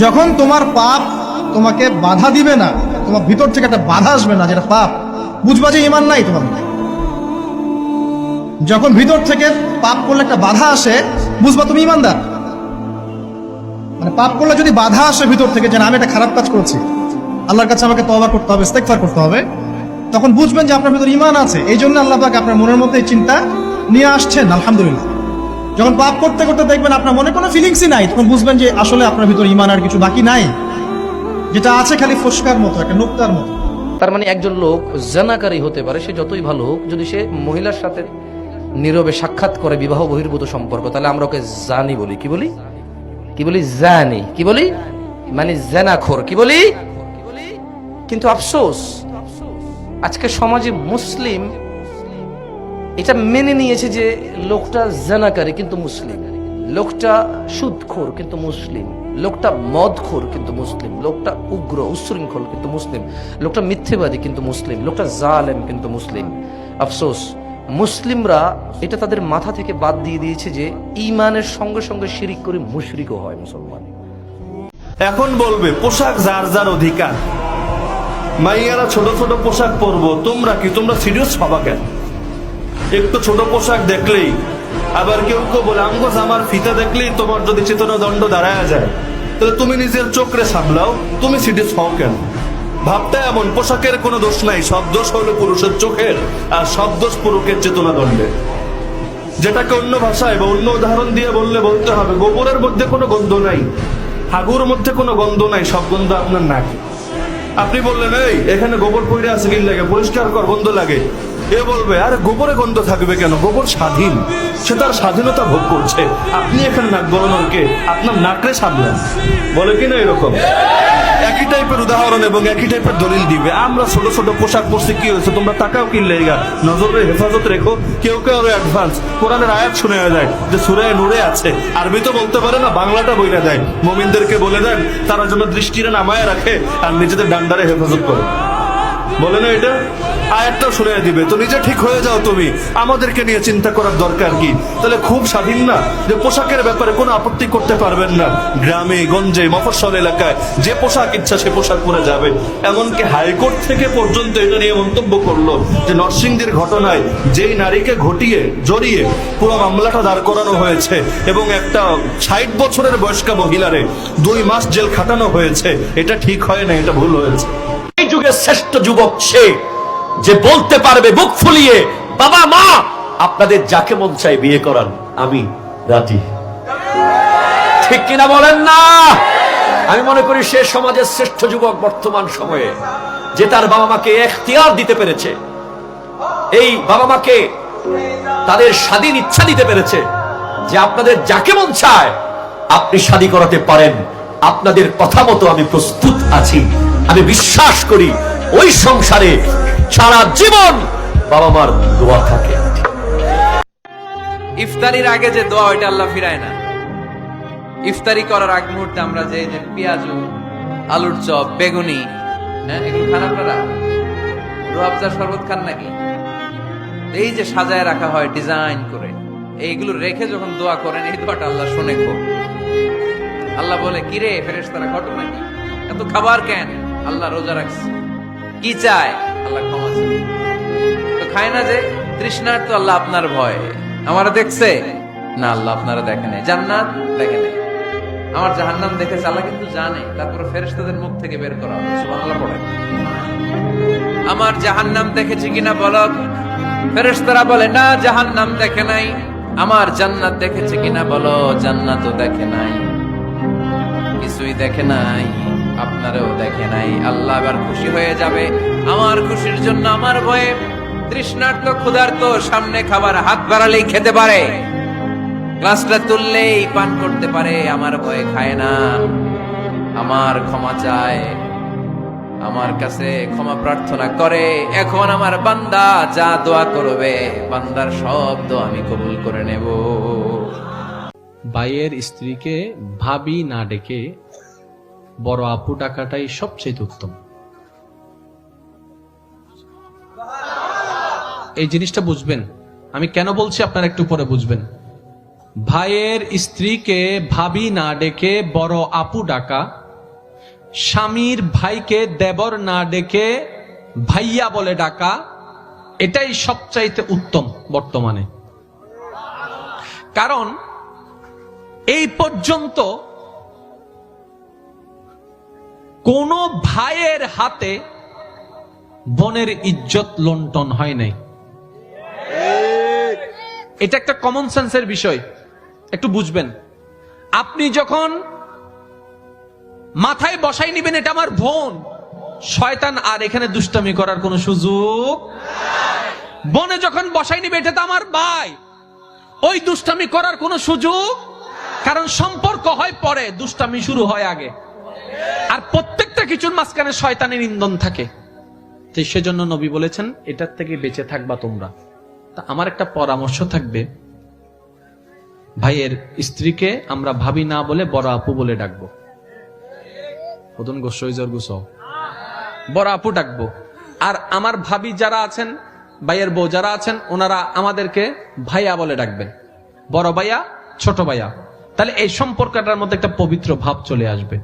যখন তোমার পাপ তোমাকে বাধা দিবে না, তোমার ভিতর থেকে একটা বাধা আসবে না যেটা পাপ, বুঝবা যে ঈমান নাই তোমার মধ্যে। যখন ভিতর থেকে পাপ করলে একটা বাধা আসে, বুঝবা তুমি ঈমানদার। মানে পাপ করলে যদি বাধা আসে ভিতর থেকে যে না আমি একটা খারাপ কাজ করেছি, আল্লাহর কাছে আমাকে তওবা করতে হবে, ইস্তেগফার করতে হবে, তখন বুঝবেন যে আপনার ভিতর ঈমান আছে। এই জন্য আল্লাহ পাক আপনার মনের মধ্যে এই চিন্তা নিয়ে আসছেন। আলহামদুলিল্লাহ। যখন পাপ করতে করতে দেখবেন আপনার মনে কোনো ফিলিংসই নাই, তখন বুঝবেন যে আসলে আপনার ভিতর ঈমান আর কিছু বাকি নাই, যেটা আছে খালি ফসকার মতো, একটা নুক্তার মতো। তার মানে একজন লোক জানাকারী হতে পারে, সে যতই ভালো হোক, যদি সে মহিলার সাথে নীরবে সাক্ষাৎ করে বিবাহ বহির্ভূত সম্পর্ক, তাহলে আমরা ওকে জানি বলি। কি বলি? কি বলি? জানি। কি বলি? মানে জানাখোর। কি বলি? কিন্তু আফসোস, আজকে সমাজে মুসলিম এটা মেনে নিয়েছে যে লোকটা জানাকারী কিন্তু মুসলিম, লোকটা সুদখোর কিন্তু মুসলিম, লোকটা মদখোর কিন্তু মুসলিম, লোকটা উগ্র উচ্ছৃঙ্খল কিন্তু মুসলিম, লোকটা মিথ্যেবাদী কিন্তু মুসলিম, লোকটা জালেম কিন্তু মুসলিম। আফসোস, মুসলিমরা এটা তাদের মাথা থেকে বাদ দিয়ে দিয়েছে যে ঈমানের সঙ্গে সঙ্গে শিরিক করে মুশরিকও হয় মুসলমান। এখন বলবে পোশাক যার যার অধিকার, মাইয়ারা ছোট ছোট পোশাক পরবো, তোমরা কি, তোমরা সিরিয়াস হবা কেন? একটু ছোট পোশাক দেখলেই, আবার কেউ কেউ বলে আমগো জামার ফিতা দেখলেই তোমার যদি চেতনা দণ্ড দাঁড়ায় যায়, তাহলে তুমি নিজের চোখরে সামলাও, তুমি সিরিয়াস হও কেন? ভাবটা এমন, পোশাকের কোনো দোষ নাই, সব দোষ হলো পুরুষের চোখের, আর সব দোষ পুরুষের চেতনা দণ্ডে। যেটাকে অন্য ভাষায় বা অন্য উদাহরণ দিয়ে বলতে হবে, গোবরের মধ্যে কোনো গন্ধ নাই, হাগুর মধ্যে কোনো গন্ধ নাই, সব গন্ধ আপনার নাকে। আপনি বললেন এই এখানে গোবর পড়ে আছে, কি লাগে, পরিষ্কার কর, গন্ধ লাগে। এ বলবে আরে গোবরে গন্ধ থাকবে কেন, গোবর স্বাধীন, সে তার স্বাধীনতা ভোগ করছে, আপনি এখানে নাক গলানোর কে? আপনার নাকরে সামলান, বলে কিনা এরকম? একই টাইপের উদাহরণ এবং একই টাইপের দলিল দিবে। আমরা ছোট ছোট পোশাক পরছি, কি হয়েছে, তোমরা টাকাও কিনলে, নজরের হেফাজত রেখো। কেউ কেউ আরো অ্যাডভান্স কোরআনের আয়াত শুনে যায় যে সূরা নূরে আছে, আরবি তো বলতে পারে না, বাংলাটা বইলা দেয়, মুমিনদেরকে বলে দেন তারা যেন দৃষ্টিরে নামায় রাখে আর নিজেদের ডান্ডারে হেফাজত করে। বলে না এটা? আয়াতটাও শুনে দিবে। তো নিজে ঠিক হয়ে যাও তুমি, আমাদেরকে নিয়ে চিন্তা করার দরকার কি? তাহলে খুব স্বাধীন না যে পোশাকের ব্যাপারে কোনো আপত্তি করতে পারবেন না? গ্রামে গঞ্জে মফস্বল এলাকায় যে পোশাক ইচ্ছা সে পোশাক পরে যাবে। এমনকি হাইকোর্ট থেকে পর্যন্ত এটা নিয়ে মন্তব্য করলো যে নরসিংদীর ঘটনায় যেই নারীকে জড়িয়ে পুরো মামলাটা দাঁড় করানো হয়েছে এবং একটা 60 বছরের বয়স্কা মহিলারে 2 মাস জেল খাটানো হয়েছে, এটা ঠিক হয় না, এটা ভুল হয়েছে। এই যুগের শ্রেষ্ঠ যুবক সে যে বলতে পারবে বুক ফুলিয়ে, বাবা মা আপনাদের যাকে মন চায় বিয়ে করান, আমি রাজি। ঠিক কিনা বলেন না? আমি মনে করি সে সমাজের শ্রেষ্ঠ যুবক বর্তমান সময়ে, যে তার বাবা মাকে এখতিয়ার দিতে পেরেছে, এই বাবা মাকে তাদের স্বাধীন ইচ্ছা দিতে পেরেছে যে আপনাদের যাকে মন চায় আপনি শাদী করাতে পারেন, আপনাদের কথা মতো আমি প্রস্তুত আছি। আমি বিশ্বাস করি ওই সংসারে সারা জীবন বাবা মার দোয়া থাকে। ইফতারির আগে যে দোয়া, ওইটা আল্লাহ ফিরায় না। ইফতারি করার আগ মুহূর্তে আমরা যে পেঁয়াজ, আলুর চপ, বেগুনি, এগুলো খান আপনারা? রুয়াবজার শরবত খান নাকি? এই যে সাজায় রাখা হয় ডিজাইন করে, এইগুলো রেখে যখন দোয়া করেন, এই দোয়াটা আল্লাহ শুনে খুব। আল্লাহ বলে কিরে ফেরেশতারা, ঘটনা কি, এত খাবার কেন? আল্লাহ রোজা রাখছে, কি চায়? আল্লাহ ক্ষমা চায়। তো খায় না যে তৃষ্ণার, তো আল্লাহ আপনার ভয়, আমারা দেখছে না, আল্লাহ আপনারা দেখে নাই, জান্নাত দেখে নাই, আমার জাহান্নাম দেখেছে আল্লাহ কিন্তু জানে। তারপরে ফেরেশতাদের মুখ থেকে বের করা হবে, সুবহানাল্লাহ পড়ে, আমার জাহান্নাম দেখেছি কিনা বলো। ফেরেশতারা বলে না, জাহান্নাম দেখে নাই। আমার জান্নাত দেখেছে কিনা বলো, জান্নাতও দেখে নাই, কিছুই দেখে নাই, আপনারও দেখে নাই। আল্লাহ এবার খুশি হয়ে যাবে। আমার খুশির জন্য আমার ভয়ে তৃষ্ণার্ত ক্ষুধার্ত সামনে খাবার হাত বাড়ালেই খেতে পারে, গ্লাসটা তুললেই পান করতে পারে, আমার ভয়ে খায় না, আমার ক্ষমা চায়, আমার কাছে ক্ষমা প্রার্থনা করে। এখন আমার বান্দা যা দোয়া করবে, বান্দার সব দোয়া আমি কবুল করে নেব। ভাইয়ের স্ত্রীকে ভাবি না ডেকে বড় আপু ডাকাটাই সবচেয়ে উত্তম। এই জিনিসটা বুঝবেন, আমি কেন বলছি আপনারা একটু পরে বুঝবেন। ভাইয়ের স্ত্রীকে ভাবি না ডেকে বড় আপু ডাকা স্বামীর ভাইকে দেবর না ডেকে ভাইয়া বলে ডাকা, এটাই সবচাইতে উত্তম বর্তমানে। কারণ এই পর্যন্ত কোন ভাইয়ের হাতে বোনের ইজ্জত লুণ্ঠন হয় নাই। এটা একটা কমন সেন্সের বিষয়, একটু বুঝবেন। আপনি যখন মাথায় বসাই নিবেন এটা আমার বোন, শয়তান আর এখানে দুষ্টামি করার কোনো সুযোগ। বোনে যখন বসাই নিবে এটা তো আমার ভাই, ওই দুষ্টামি করার কোনো সুযোগ, কারণ সম্পর্ক হয় পরে, দুষ্টামি শুরু হয় আগে। আর প্রত্যেকটা কিছুর মাঝখানে শয়তানের ইন্ধন থাকে। তো সেজন্য নবী বলেছেন এটার থেকে বেঁচে থাকবা তোমরা। তা আমার একটা পরামর্শ থাকবে, ভাইয়ের স্ত্রীকে আমরা ভাবি না বলে বড় আপু বলে ডাকবো। বড় আপু ডাকবো। আর আমার ভাবি যারা আছেন, ভাইয়ের বউ যারা আছেন, ওনারা আমাদেরকে ভাইয়া বলে ডাকবেন, বড় ভাইয়া, ছোট ভাইয়া। তাহলে এই সম্পর্কটার মধ্যে একটা পবিত্র ভাব চলে আসবে।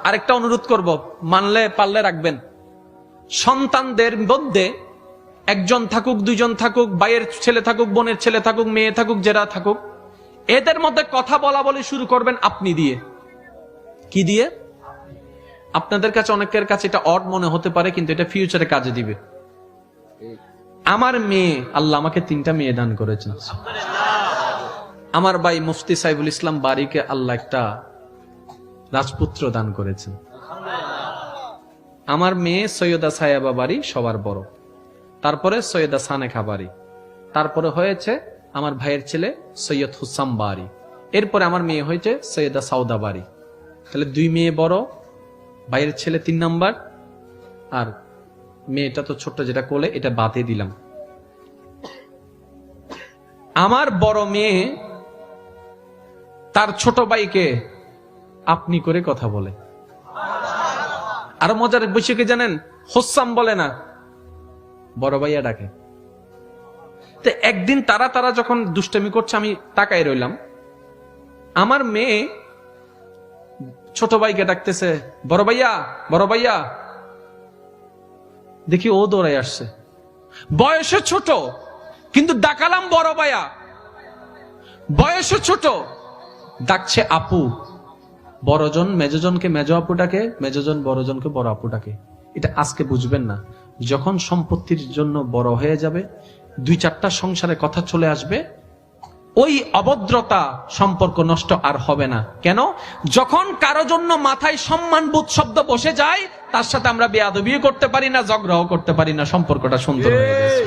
আরেকটা অনুরোধ করব, মানলে পারলে রাখবেন, সন্তানদের মধ্যে একজন থাকুক, দুইজন থাকুক, ভাইয়ের ছেলে থাকুক, বোনের ছেলে থাকুক, মেয়ে থাকুক, যারা থাকুক, এদের মধ্যে কথা বলা বলে শুরু করবেন আপনি দিয়ে। কি দিয়ে? আপনাদের কাছে অনেকের কাছে এটা অড মনে হতে পারে, কিন্তু এটা ফিউচারে কাজে দিবে। আমার মেয়ে, আল্লাহ আমাকে 3টা মেয়ে দান করেছেন। আমার ভাই মুফতি সাইফুল ইসলাম বারীকে আল্লাহ একটা রাজপুত্র দান করেছেন। আমার মেয়ে সৈয়দা সায়াবা বাড়ি সবার বড়, তারপরে সৈয়দা সানেখা বাড়ি, তারপরে হয়েছে আমার ভাইয়ের ছেলে সৈয়দ হুসাম বাড়ি, এরপরে আমার মেয়ে হয়েছে সৈয়দা সাউদা বাড়ি। তাহলে 2 মেয়ে বড়, ভাইয়ের ছেলে 3 নাম্বার, আর মেয়েটা তো ছোট্ট যেটা কোলে, এটা বাদে দিলাম। আমার বড় মেয়ে তার ছোট ভাইকে আপনি করে কথা বলে। আর মজার বিষয় কি জানেন? হোসাম বলে না, বড় ভাইয়া ডাকে। তো একদিন তারা যখন দুষ্টামি করছে, আমি তাকাই রইলাম, আমার মেয়ে ছোট ভাইকে ডাকতেছে, বড় ভাইয়া, বড় ভাইয়া। দেখি ও দৌড়াই আসছে, বয়সে ছোট কিন্তু ডাকালাম বড় ভাইয়া, বয়সে ছোট ডাকছে আপু। বড়জন মেজজনকে মেজ আপু ডাকে, মেজজন বড়জনকে বড় আপু ডাকে। এটা আজকে বুঝবেন না, যখন সম্পত্তির জন্য বড় হয়ে যাবে, 2-4টা সংসারে কথা চলে আসবে, ওই অভদ্রতা সম্পর্ক নষ্ট আর হবে না। কেন? যখন কারো জন্য মাথায় সম্মানবোধ শব্দ বসে যায়, তার সাথে আমরা বেয়াদবিও করতে পারি না, ঝগড়াও করতে পারি না, সম্পর্কটা সুন্দর হয়ে গেছে।